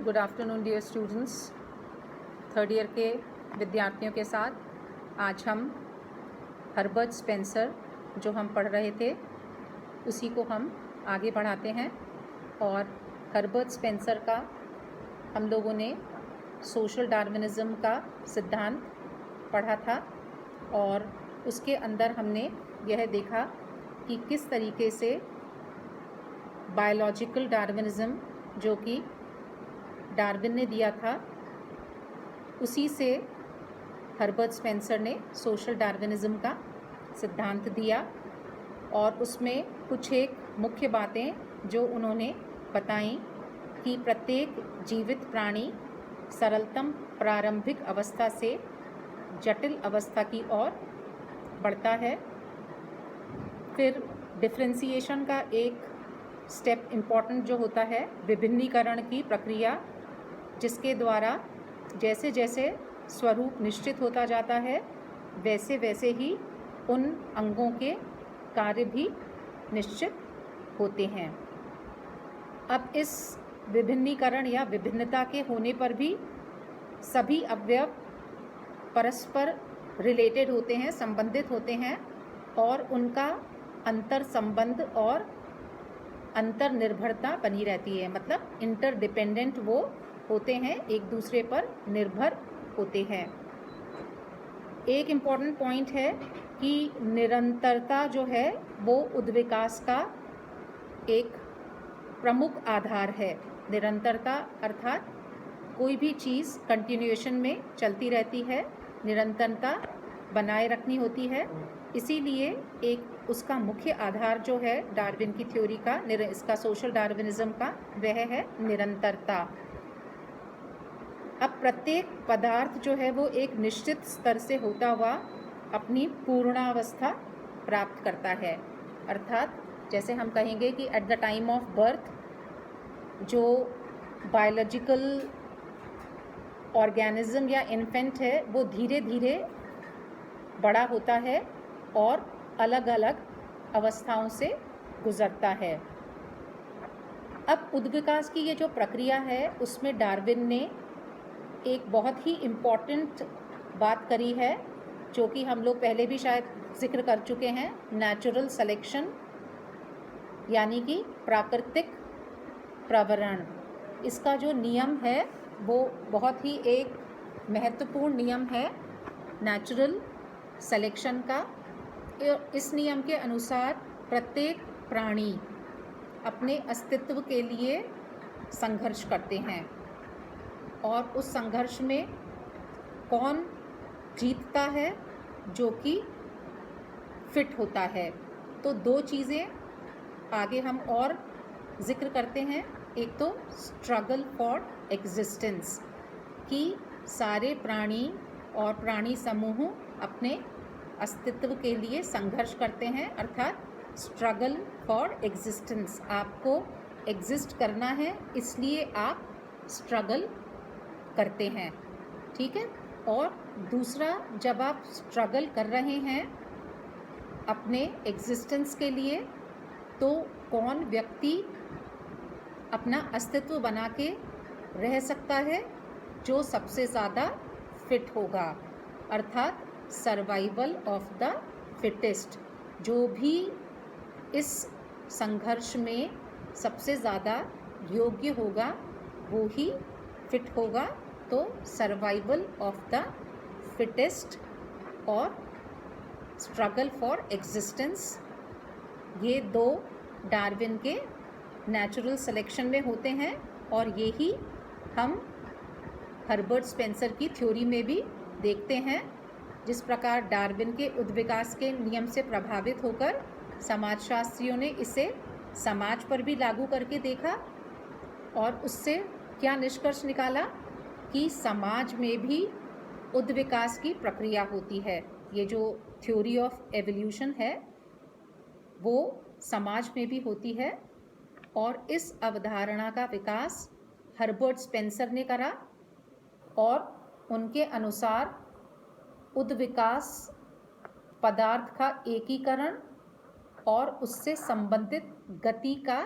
Good afternoon dear students. Third year के विद्यार्थियों के साथ आज हम हर्बर्ट स्पेंसर जो हम पढ़ रहे थे उसी को हम आगे बढ़ाते हैं। और हर्बर्ट स्पेंसर का हम लोगों ने सोशल डार्विनिज़्म का सिद्धांत पढ़ा था और उसके अंदर हमने यह देखा कि किस तरीके से बायोलॉजिकल डार्विनिज़्म जो कि डार्विन ने दिया था उसी से हर्बर्ट स्पेंसर ने सोशल डार्विनिज़्म का सिद्धांत दिया। और उसमें कुछ एक मुख्य बातें जो उन्होंने बताई कि प्रत्येक जीवित प्राणी सरलतम प्रारंभिक अवस्था से जटिल अवस्था की ओर बढ़ता है। फिर डिफरेंशिएशन का एक स्टेप इम्पॉर्टेंट जो होता है विभिन्नीकरण की प्रक्रिया, जिसके द्वारा जैसे जैसे स्वरूप निश्चित होता जाता है वैसे वैसे ही उन अंगों के कार्य भी निश्चित होते हैं। अब इस विभिन्नीकरण या विभिन्नता के होने पर भी सभी अवयव परस्पर रिलेटेड होते हैं, संबंधित होते हैं और उनका अंतर संबंध और अंतर निर्भरता बनी रहती है। मतलब इंटरडिपेंडेंट वो होते हैं, एक दूसरे पर निर्भर होते हैं। एक इम्पॉर्टेंट पॉइंट है कि निरंतरता जो है वो उद्विकास का एक प्रमुख आधार है। निरंतरता अर्थात कोई भी चीज़ कंटिन्यूएशन में चलती रहती है, निरंतरता बनाए रखनी होती है। इसीलिए एक उसका मुख्य आधार जो है डार्विन की थ्योरी का, इसका सोशल डार्विनिज़्म का, वह है निरंतरता। अब प्रत्येक पदार्थ जो है वो एक निश्चित स्तर से होता हुआ अपनी पूर्णावस्था प्राप्त करता है। अर्थात जैसे हम कहेंगे कि at the time of birth जो बायोलॉजिकल ऑर्गेनिज्म या इन्फेंट है वो धीरे धीरे बड़ा होता है और अलग अलग अवस्थाओं से गुजरता है। अब उद्विकास की ये जो प्रक्रिया है उसमें डार्विन ने एक बहुत ही इम्पॉर्टेंट बात करी है जो कि हम लोग पहले भी शायद जिक्र कर चुके हैं, नेचुरल सिलेक्शन यानी कि प्राकृतिक प्रवरण। इसका जो नियम है वो बहुत ही एक महत्वपूर्ण नियम है नेचुरल सिलेक्शन का। इस नियम के अनुसार प्रत्येक प्राणी अपने अस्तित्व के लिए संघर्ष करते हैं और उस संघर्ष में कौन जीतता है, जो कि फिट होता है। तो दो चीज़ें आगे हम और जिक्र करते हैं। एक तो स्ट्रगल फॉर एग्जिस्टेंस कि सारे प्राणी और प्राणी समूह अपने अस्तित्व के लिए संघर्ष करते हैं, अर्थात स्ट्रगल फॉर एग्जिस्टेंस। आपको एग्जिस्ट करना है इसलिए आप स्ट्रगल करते हैं, ठीक है। और दूसरा, जब आप स्ट्रगल कर रहे हैं अपने एग्जिस्टेंस के लिए तो कौन व्यक्ति अपना अस्तित्व बना के रह सकता है, जो सबसे ज़्यादा फिट होगा, अर्थात सर्वाइवल ऑफ द फिटेस्ट। जो भी इस संघर्ष में सबसे ज़्यादा योग्य होगा वो ही फिट होगा। तो सर्वाइवल ऑफ द फिटेस्ट और स्ट्रगल फॉर एग्जिस्टेंस, ये दो डार्विन के नेचुरल सिलेक्शन में होते हैं और यही हम हर्बर्ट स्पेंसर की थ्योरी में भी देखते हैं। जिस प्रकार डार्विन के उद्विकास के नियम से प्रभावित होकर समाजशास्त्रियों ने इसे समाज पर भी लागू करके देखा और उससे क्या निष्कर्ष निकाला कि समाज में भी उद्विकास की प्रक्रिया होती है। ये जो थ्योरी ऑफ एवोल्यूशन है वो समाज में भी होती है और इस अवधारणा का विकास हर्बर्ट स्पेंसर ने करा और उनके अनुसार उद्विकास पदार्थ का एकीकरण और उससे संबंधित गति का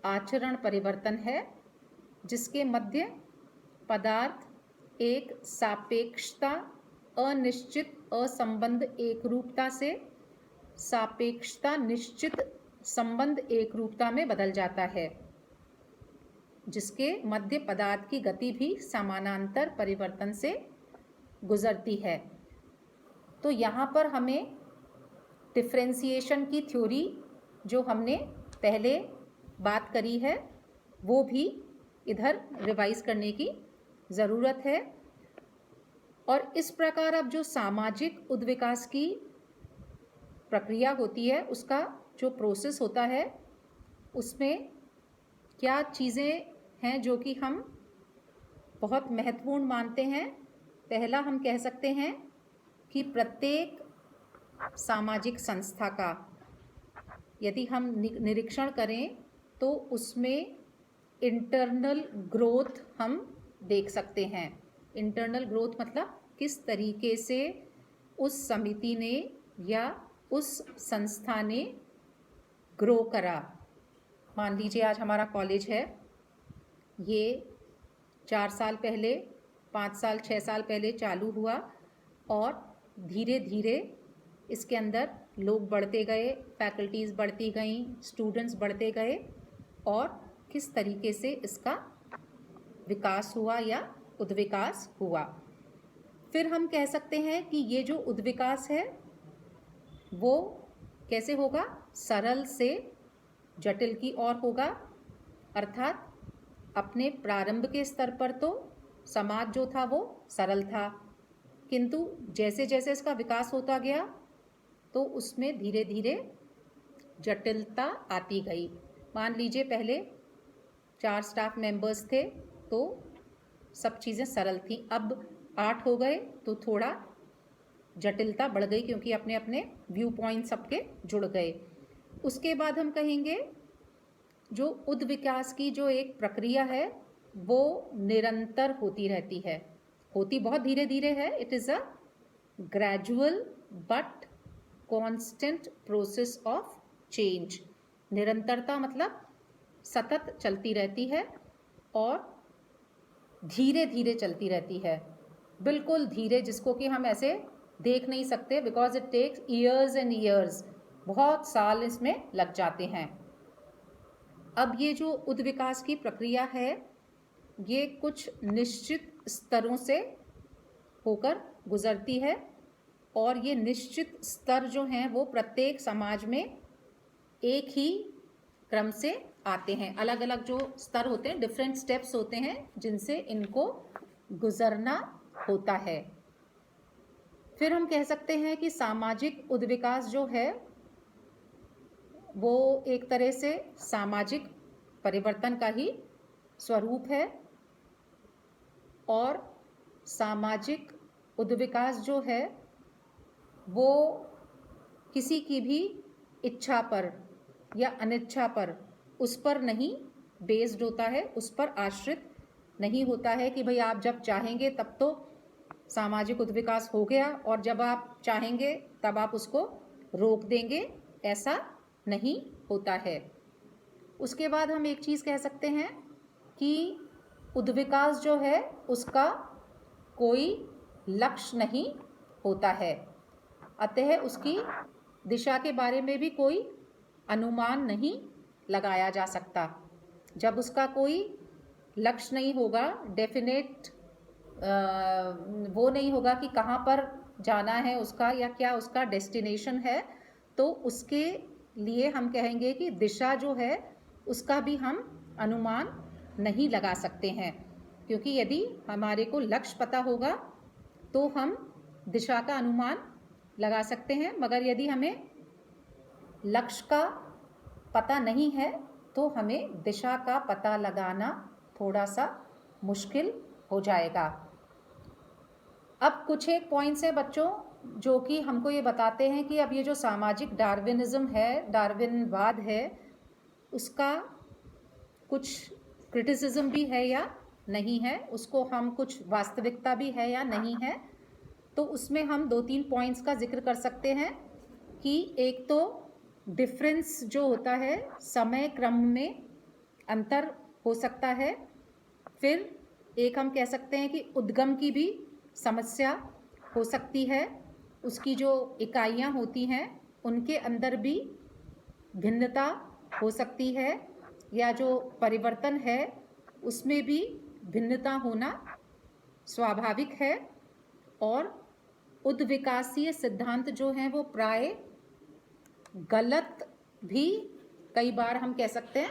आचरण परिवर्तन है जिसके मध्य पदार्थ एक सापेक्षता, अनिश्चित असंबंध एकरूपता से सापेक्षता निश्चित संबंध एकरूपता में बदल जाता है, जिसके मध्य पदार्थ की गति भी समानांतर परिवर्तन से गुजरती है। तो यहाँ पर हमें डिफरेंशिएशन की थ्योरी जो हमने पहले बात करी है वो भी इधर रिवाइज करने की ज़रूरत है। और इस प्रकार अब जो सामाजिक उद्विकास की प्रक्रिया होती है, उसका जो प्रोसेस होता है, उसमें क्या चीज़ें हैं जो कि हम बहुत महत्वपूर्ण मानते हैं। पहला हम कह सकते हैं कि प्रत्येक सामाजिक संस्था का यदि हम निरीक्षण करें तो उसमें इंटरनल ग्रोथ हम देख सकते हैं। इंटरनल ग्रोथ मतलब किस तरीके से उस समिति ने या उस संस्था ने ग्रो करा। मान लीजिए आज हमारा कॉलेज है, ये 4 साल पहले, 5 साल 6 साल पहले चालू हुआ और धीरे धीरे इसके अंदर लोग बढ़ते गए, फैकल्टीज़ बढ़ती गईं, स्टूडेंट्स बढ़ते गए और किस तरीके से इसका विकास हुआ या उद्विकास हुआ। फिर हम कह सकते हैं कि ये जो उद्विकास है वो कैसे होगा, सरल से जटिल की ओर होगा। अर्थात अपने प्रारंभ के स्तर पर तो समाज जो था वो सरल था, किंतु जैसे जैसे इसका विकास होता गया तो उसमें धीरे धीरे जटिलता आती गई। मान लीजिए पहले 4 स्टाफ मेंबर्स थे तो सब चीज़ें सरल थी, अब 8 हो गए तो थोड़ा जटिलता बढ़ गई क्योंकि अपने अपने व्यू पॉइंट सबके जुड़ गए। उसके बाद हम कहेंगे जो उद्विकास की जो एक प्रक्रिया है वो निरंतर होती रहती है, होती बहुत धीरे धीरे है। It is a gradual but constant process of change. निरंतरता मतलब सतत चलती रहती है और धीरे धीरे चलती रहती है, बिल्कुल धीरे, जिसको कि हम ऐसे देख नहीं सकते, because it takes years and years, बहुत साल इसमें लग जाते हैं। अब ये जो उद्विकास की प्रक्रिया है ये कुछ निश्चित स्तरों से होकर गुजरती है और ये निश्चित स्तर जो हैं वो प्रत्येक समाज में एक ही क्रम से आते हैं। अलग अलग जो स्तर होते हैं, डिफरेंट स्टेप्स होते हैं जिनसे इनको गुजरना होता है। फिर हम कह सकते हैं कि सामाजिक उद्विकास जो है वो एक तरह से सामाजिक परिवर्तन का ही स्वरूप है और सामाजिक उद्विकास जो है वो किसी की भी इच्छा पर या अनिच्छा पर, उस पर नहीं बेस्ड होता है, उस पर आश्रित नहीं होता है कि भाई आप जब चाहेंगे तब तो सामाजिक उद्विकास हो गया और जब आप चाहेंगे तब आप उसको रोक देंगे, ऐसा नहीं होता है। उसके बाद हम एक चीज़ कह सकते हैं कि उद्विकास जो है उसका कोई लक्ष्य नहीं होता है, अतः उसकी दिशा के बारे में भी कोई अनुमान नहीं लगाया जा सकता। जब उसका कोई लक्ष्य नहीं होगा, डेफिनेट वो नहीं होगा कि कहाँ पर जाना है उसका या क्या उसका डेस्टिनेशन है, तो उसके लिए हम कहेंगे कि दिशा जो है उसका भी हम अनुमान नहीं लगा सकते हैं, क्योंकि यदि हमारे को लक्ष्य पता होगा तो हम दिशा का अनुमान लगा सकते हैं, मगर यदि हमें लक्ष्य का पता नहीं है तो हमें दिशा का पता लगाना थोड़ा सा मुश्किल हो जाएगा। अब कुछ एक पॉइंट्स है बच्चों जो कि हमको ये बताते हैं कि अब ये जो सामाजिक डार्विनिज्म है, डार्विनवाद है, उसका कुछ क्रिटिसिज्म भी है या नहीं है, उसको हम कुछ वास्तविकता भी है या नहीं है। तो उसमें हम 2-3 पॉइंट्स का जिक्र कर सकते हैं कि एक तो डिफरेंस जो होता है, समय क्रम में अंतर हो सकता है फिर एक हम कह सकते हैं कि उद्गम की भी समस्या हो सकती है, उसकी जो इकाइयाँ होती हैं उनके अंदर भी भिन्नता हो सकती है, या जो परिवर्तन है उसमें भी भिन्नता होना स्वाभाविक है। और उद्विकासीय सिद्धांत जो हैं वो प्राय गलत भी कई बार हम कह सकते हैं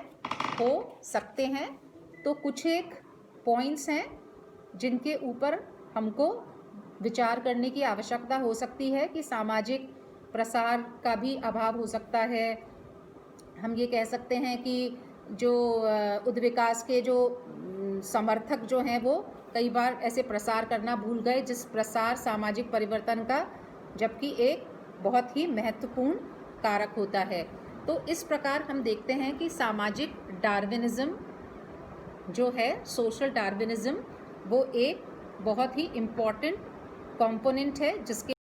हो सकते हैं। तो कुछ एक पॉइंट्स हैं जिनके ऊपर हमको विचार करने की आवश्यकता हो सकती है कि सामाजिक प्रसार का भी अभाव हो सकता है। हम ये कह सकते हैं कि जो उद्विकास के जो समर्थक जो हैं वो कई बार ऐसे प्रसार करना भूल गए जिस प्रसार सामाजिक परिवर्तन का जबकि एक बहुत ही महत्वपूर्ण कारक होता है। तो इस प्रकार हम देखते हैं कि सामाजिक डार्विनिज्म जो है, सोशल डार्विनिज्म, वो एक बहुत ही इम्पॉर्टेंट कंपोनेंट है जिसके